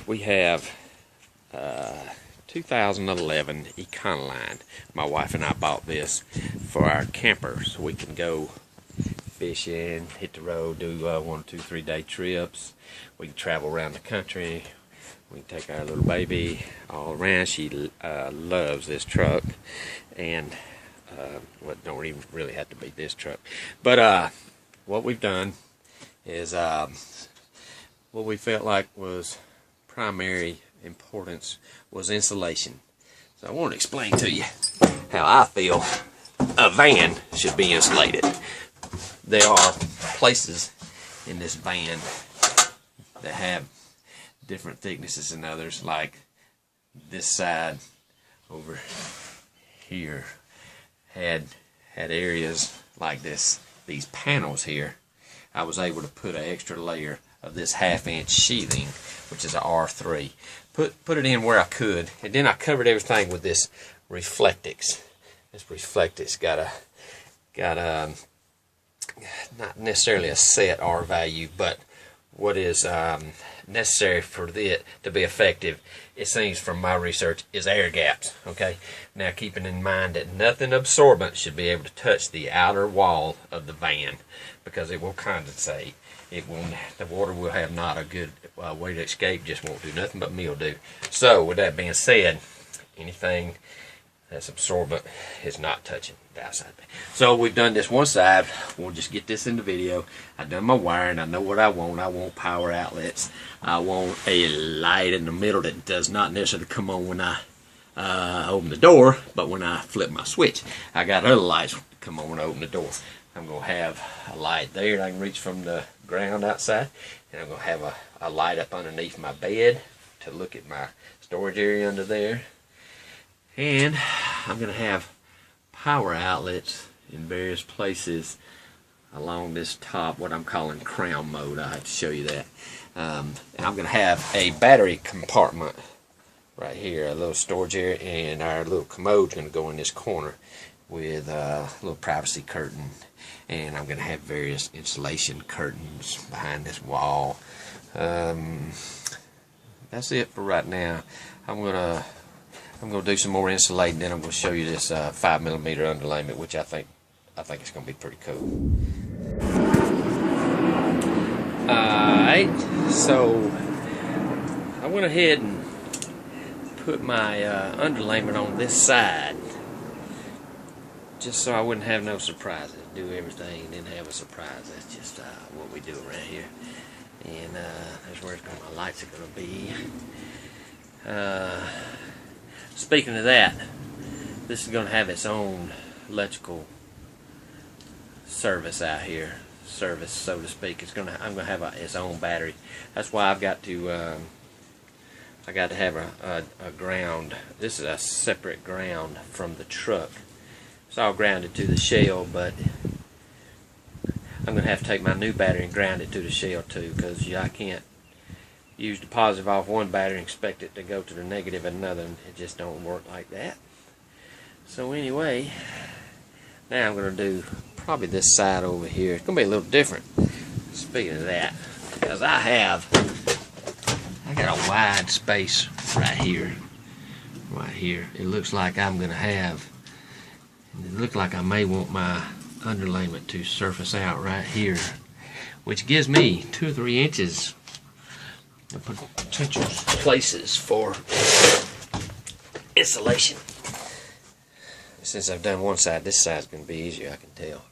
we have 2011 Econoline. My wife and I bought this for our camper so we can go fishing, hit the road, do 1, 2, 3 day trips. We can travel around the country. We can take our little baby all around. She loves this truck, and well, don't even really have to be this truck. But what we've done is what we felt like was primary importance was insulation. So I want to explain to you how I feel a van should be insulated. There are places in this van that have different thicknesses than others, like this side over here had areas like this. These panels here, I was able to put an extra layer of this 1/2 inch sheathing, which is a R3. Put it in where I could, and then I covered everything with this Reflectix. This Reflectix got a not necessarily a set R value, but what is necessary for it to be effective, it seems from my research, is air gaps. Okay, now keeping in mind that nothing absorbent should be able to touch the outer wall of the van, because it will condensate. It will, the water will have not a good way to escape, just won't do nothing but mildew. So with that being said, anything that's absorbent is not touching the outside. So we've done this one side. We'll just get this in the video. I've done my wiring. I know what I want. I want power outlets. I want a light in the middle that does not necessarily come on when I open the door, but when I flip my switch. I got other lights that come on when I open the door. I'm going to have a light there that I can reach from the ground outside, and I'm going to have a light up underneath my bed to look at my storage area under there. And I'm going to have power outlets in various places along this top, what I'm calling crown mode. I have to show you that. And I'm going to have a battery compartment right here, a little storage area, and our little commode's going to go in this corner with a little privacy curtain. And I'm going to have various insulation curtains behind this wall. That's it for right now. I'm going to do some more insulating, then I'm going to show you this 5mm underlayment, which I think it's going to be pretty cool. Alright, so I went ahead and put my underlayment on this side, just so I wouldn't have no surprises. Do everything and then have a surprise. That's just what we do around here. And that's where my lights are going to be. Speaking of that, this is going to have its own electrical service out here. Service, so to speak. I'm going to have its own battery. That's why I've got to have a ground. This is a separate ground from the truck. It's all grounded to the shell, but I'm going to have to take my new battery and ground it to the shell too, because I can't use the positive off one battery and expect it to go to the negative in another. It just don't work like that. So anyway, now I'm going to do probably this side over here. It's going to be a little different. Speaking of that, because I got a wide space right here. Right here. It looks like I'm going to have, it looks like I may want my underlayment to surface out right here, which gives me 2 or 3 inches of potential places for insulation. Since I've done one side, this side's going to be easier, I can tell.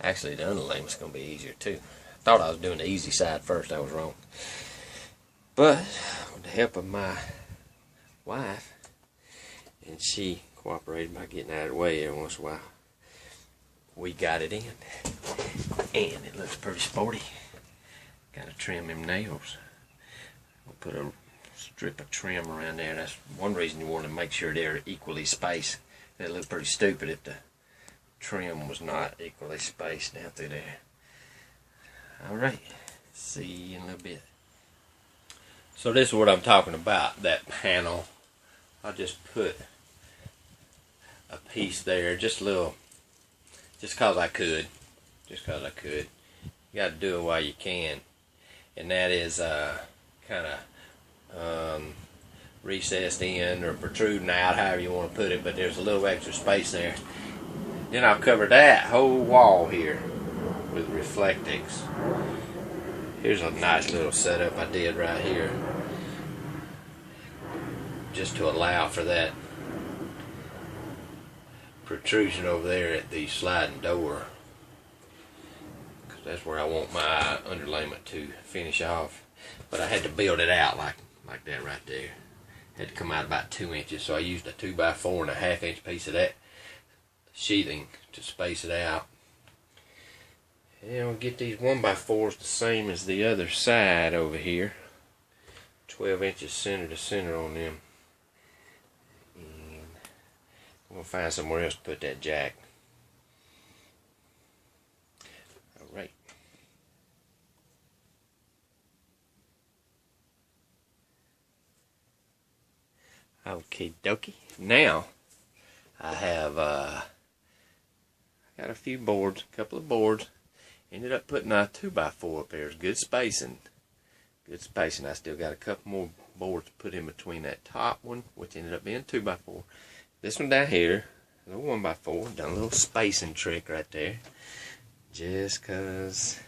Actually, the underlayment's going to be easier too. I thought I was doing the easy side first. I was wrong. But with the help of my wife, and she cooperated by getting out of the way every once in a while, we got it in, and it looks pretty sporty. Got to trim them nails. We'll put a strip of trim around there. That's one reason you want to make sure they're equally spaced. It'd look pretty stupid if the trim was not equally spaced down through there. Alright, see you in a little bit. So this is what I'm talking about, that panel. I just put a piece there, just a little, just cause I could. Just cause I could. You gotta do it while you can. And that is kind of recessed in or protruding out, however you want to put it, but there's a little extra space there. Then I'll cover that whole wall here with Reflectix. Here's a nice little setup I did right here, just to allow for that protrusion over there at the sliding door, because that's where I want my underlayment to finish off. But I had to build it out like that right there. Had to come out about 2 inches, so I used a 2x4 and a 1/2 inch piece of that sheathing to space it out. And we'll get these 1x4s the same as the other side over here. 12 inches center to center on them. And I'm going to find somewhere else to put that jack. Alright. Okie dokie. Now, I have got a few boards, a couple of boards. Ended up putting a 2x4 up there. It's good spacing. Good spacing. I still got a couple more boards to put in between that top one, which ended up being 2x4. This one down here, a little 1x4. Done a little spacing trick right there. Just because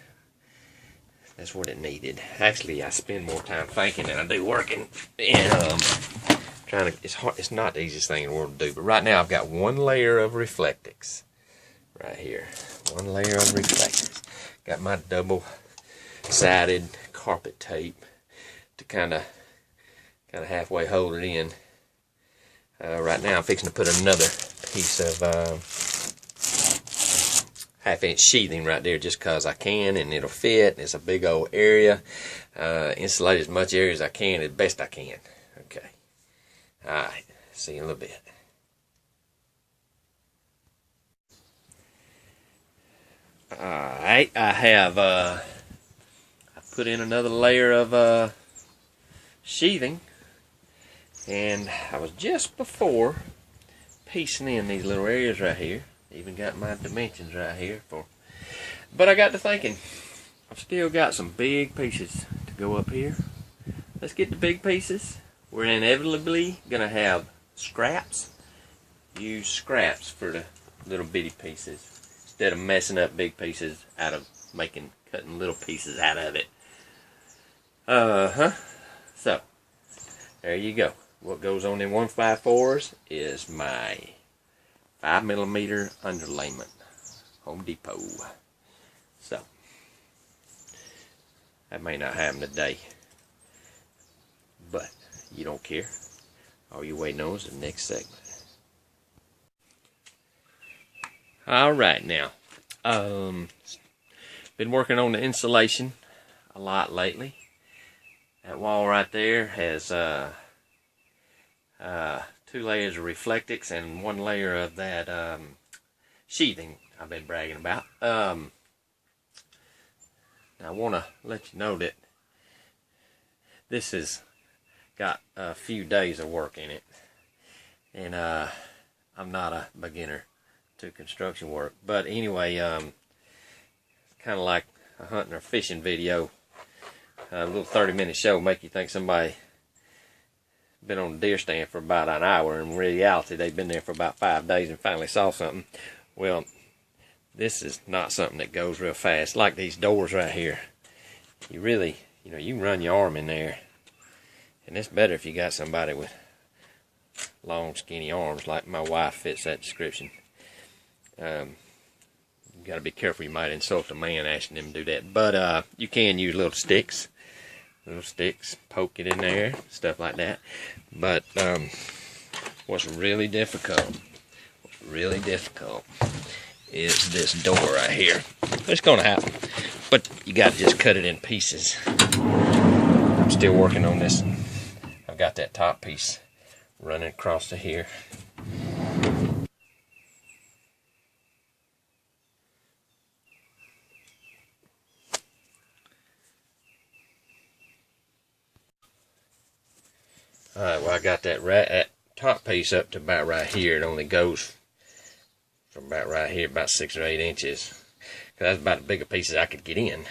that's what it needed. Actually, I spend more time thinking than I do working. And it's hard. It's not the easiest thing in the world to do. But right now, I've got one layer of Reflectix right here. One layer of Reflectix. Got my double-sided carpet tape to kind of halfway hold it in. Right now, I'm fixing to put another piece of 1/2 inch sheathing right there, just because I can, and it'll fit. It's a big old area. Insulate as much area as I can, as best I can. Okay. Alright, see you in a little bit. Alright, I have I put in another layer of sheathing, and I was just before piecing in these little areas right here. Even got my dimensions right here but I got to thinking, I've still got some big pieces to go up here. Let's get the big pieces. We're inevitably gonna have scraps. Use scraps for the little bitty pieces instead of messing up big pieces out of cutting little pieces out of it. So there you go. What goes on in 1x4s is my 5mm underlayment, Home Depot. So that may not happen today, but you don't care. All you're waiting on is the next segment. Alright, now, been working on the insulation a lot lately. That wall right there has 2 layers of Reflectix and 1 layer of that sheathing I've been bragging about. Now I want to let you know that this has got a few days of work in it, and I'm not a beginner to construction work. But anyway, kind of like a hunting or fishing video. A little 30-minute show make you think somebody been on a deer stand for about an hour. In reality, they've been there for about 5 days and finally saw something. Well, this is not something that goes real fast. Like these doors right here. You really, you can run your arm in there. And it's better if you got somebody with long, skinny arms, like my wife fits that description. You got to be careful. You might insult a man asking them to do that. But you can use little sticks, poke it in there, stuff like that. But what's really difficult is this door right here. It's going to happen, but you got to just cut it in pieces. I'm still working on this. I've got that top piece running across to here. Alright, well, I got that top piece up to about right here. It only goes from about right here, about 6 or 8 inches. Because that's about the bigger pieces I could get in.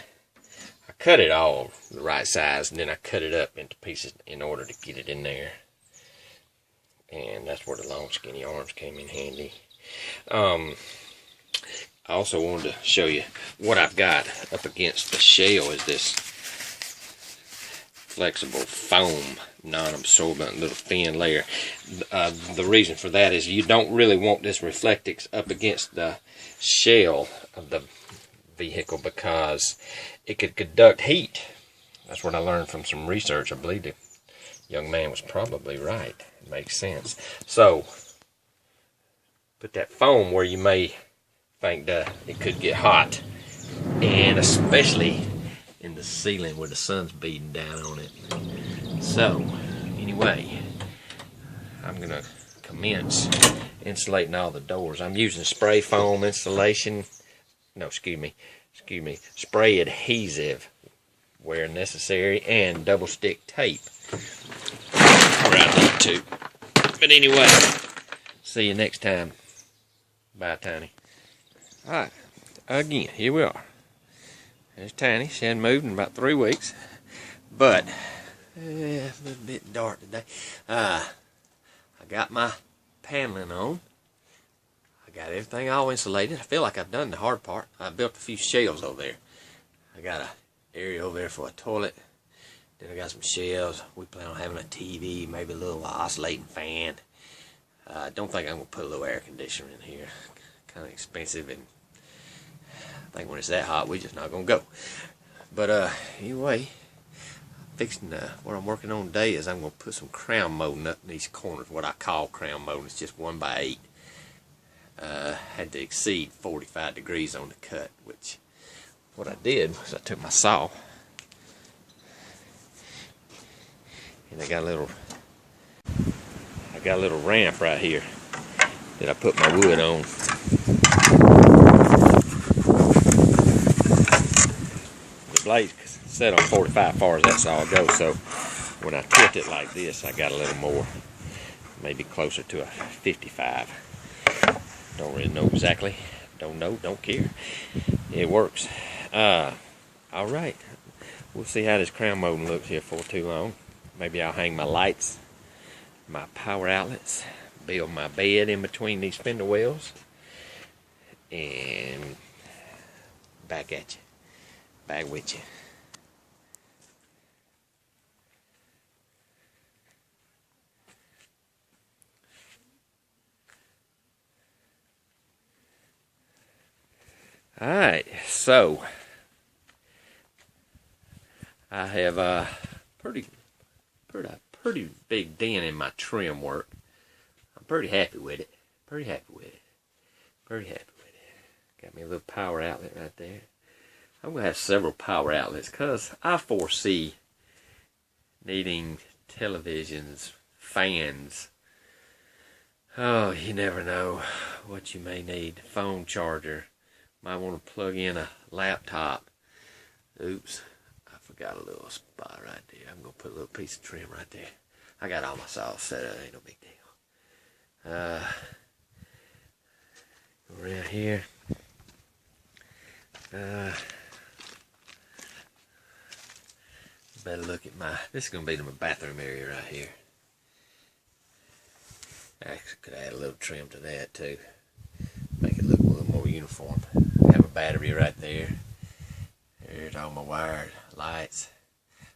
I cut it all the right size, and then I cut it up into pieces in order to get it in there. And that's where the long skinny arms came in handy. I also wanted to show you what I've got up against the shell is this flexible foam, non-absorbent little thin layer. The reason for that is you don't really want this Reflectix up against the shell of the vehicle because it could conduct heat. That's what I learned from some research. I believe the young man was probably right. It makes sense. So put that foam where you may think that it could get hot, and especially in the ceiling where the sun's beating down on it. So anyway, I'm gonna commence insulating all the doors. I'm using spray foam insulation. No, excuse me, spray adhesive where necessary, and double stick tape where I need to. But anyway, see you next time. Bye, Tiny. Alright, again, here we are. There's Tiny. She hadn't moved in about 3 weeks. But, it's a little bit dark today. I got my paneling on. I got everything all insulated. I feel like I've done the hard part. I built a few shelves over there. I got an area over there for a toilet. Then I got some shelves. We plan on having a TV, maybe a little oscillating fan. I don't think I'm going to put a little air conditioner in here. Kind of expensive, and I think when it's that hot, we're just not going to go. But anyway, what I'm working on today is I'm going to put some crown molding up in these corners, what I call crown molding. It's just 1x8. Had to exceed 45 degrees on the cut, which what I did was I took my saw and I got a little ramp right here that I put my wood on. The blade set on 45 far as that saw goes, so when I tilt it like this, I got a little more, maybe closer to a 55. Don't really know exactly. Don't know, don't care. It works. Alright. We'll see how this crown molding looks here for too long. Maybe I'll hang my lights, my power outlets, build my bed in between these spindle wells, and back at you. Back with you. Alright, so I have a pretty big dent in my trim work. I'm pretty happy with it. Got me a little power outlet right there. I'm going to have several power outlets because I foresee needing televisions, fans. Oh, you never know what you may need. Phone charger. Might want to plug in a laptop. Oops, I forgot a little spot right there. I'm going to put a little piece of trim right there. I got all my saws set up. Ain't no big deal. Around here. Better look at this is going to be my bathroom area right here. Actually, could add a little trim to that too. Make it look a little more uniform. Have a battery right there. There's all my wired lights.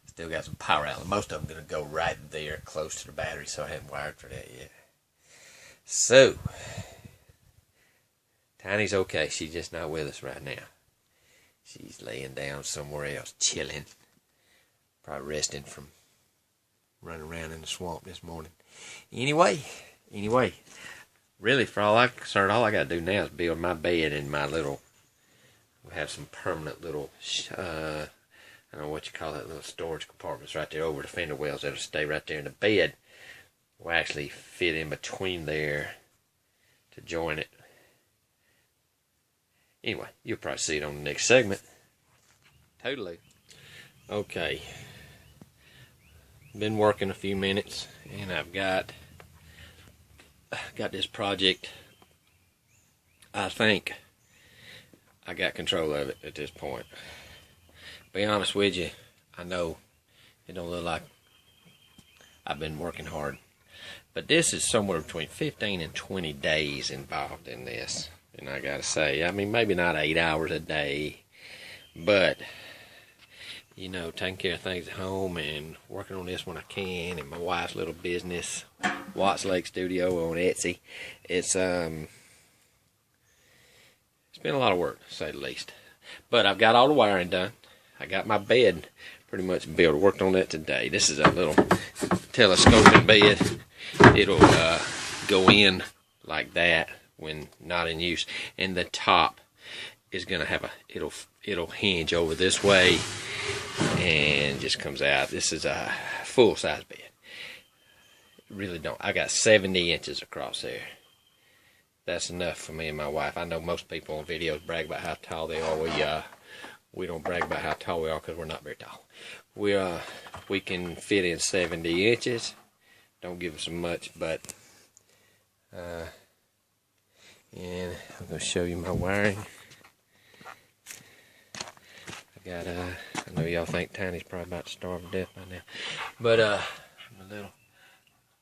Still got some power outlet. Most of them going to go right there close to the battery, so I haven't wired for that yet. So, Tiny's okay. She's just not with us right now. She's laying down somewhere else, chilling. Probably resting from running around in the swamp this morning. Anyway, really, for all I'm concerned, all I got to do now is build my bed in my little, we'll have some permanent little, I don't know what you call that, little storage compartments right there over the fender wells that'll stay right there in the bed. Will actually fit in between there to join it. Anyway, you'll probably see it on the next segment. Totally. Okay. Been working a few minutes, and I've got this project. I think I got control of it at this point. be honest with you, I know it don't look like I've been working hard, but this is somewhere between 15 and 20 days involved in this. And I gotta say, I mean, maybe not 8 hours a day, but you know, taking care of things at home and working on this when I can, and my wife's little business, Watts Lake Studio on Etsy. It's been a lot of work, to say the least. But I've got all the wiring done. I got my bed pretty much built. Worked on that today. This is a little telescoping bed. It'll go in like that when not in use, and the top is gonna have it'll hinge over this way and just comes out. This is a full-size bed. Really don't. I got 70 inches across there. That's enough for me and my wife. I know most people on videos brag about how tall they are. We don't brag about how tall we are because we're not very tall. We can fit in 70 inches. Don't give us much, but and I'm gonna show you my wiring. I know y'all think Tiny's probably about to starve to death by now, but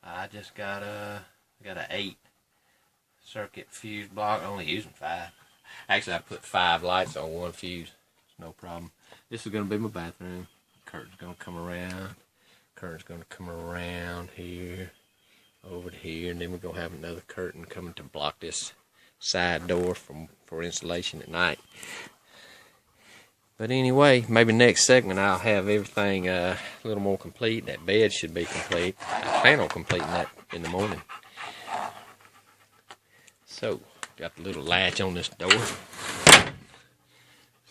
I just got an 8 circuit fuse block, only using 5. Actually, I put 5 lights on 1 fuse. It's no problem. This is gonna be my bathroom. Curtain's gonna come around. Curtain's gonna come around here, over to here, and then we're gonna have another curtain coming to block this side door for insulation at night. But anyway, maybe next segment I'll have everything a little more complete. That bed should be complete. I plan on completing that in the morning. So, got the little latch on this door.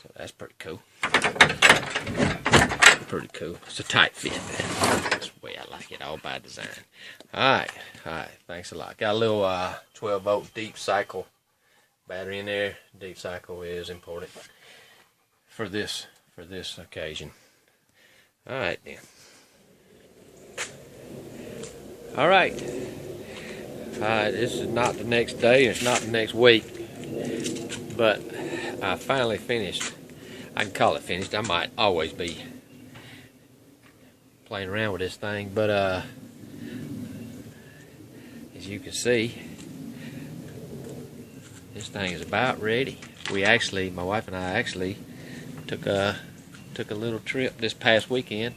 So that's pretty cool. Pretty cool. It's a tight fit. That's the way I like it, all by design. Alright, thanks a lot. Got a little 12-volt deep cycle battery in there. Deep cycle is important for this occasion. Alright then. Alright. This is not the next day, it's not the next week, but I finally finished. I can call it finished. I might always be playing around with this thing, but as you can see, this thing is about ready. My wife and I actually took a little trip this past weekend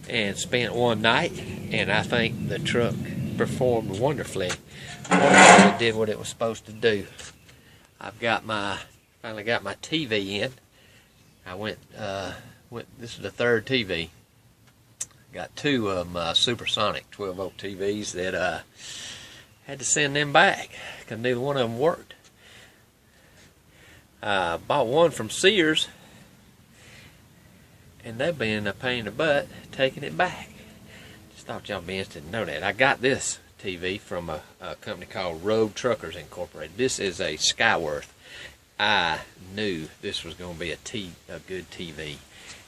and spent one night, and I think the truck performed wonderfully. It did what it was supposed to do. Finally got my TV in. This is the 3rd TV. Got 2 of them supersonic 12-volt TVs that had to send them back because neither one of them worked. Bought one from Sears, and they've been a pain in the butt taking it back. Just thought y'all be interested to know that. I got this TV from a company called Road Truckers Incorporated. This is a Skyworth. I knew this was going to be a good TV,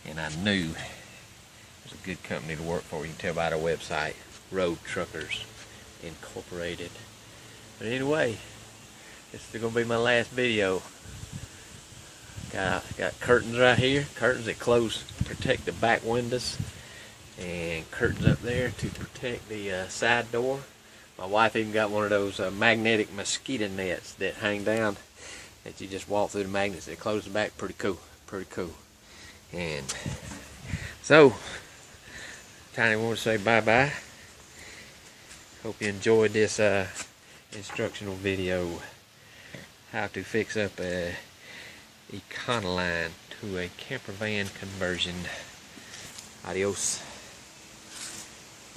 and I knew it was a good company to work for. You can tell by their website, Road Truckers Incorporated. But anyway, this is going to be my last video. Got curtains right here, curtains that protect the back windows, and curtains up there to protect the side door. My wife even got one of those magnetic mosquito nets that hang down, that you just walk through the magnets that close the back. Pretty cool. And so, Tiny wants to say bye-bye. Hope you enjoyed this instructional video, how to fix up a econoline to a camper van conversion. Adios.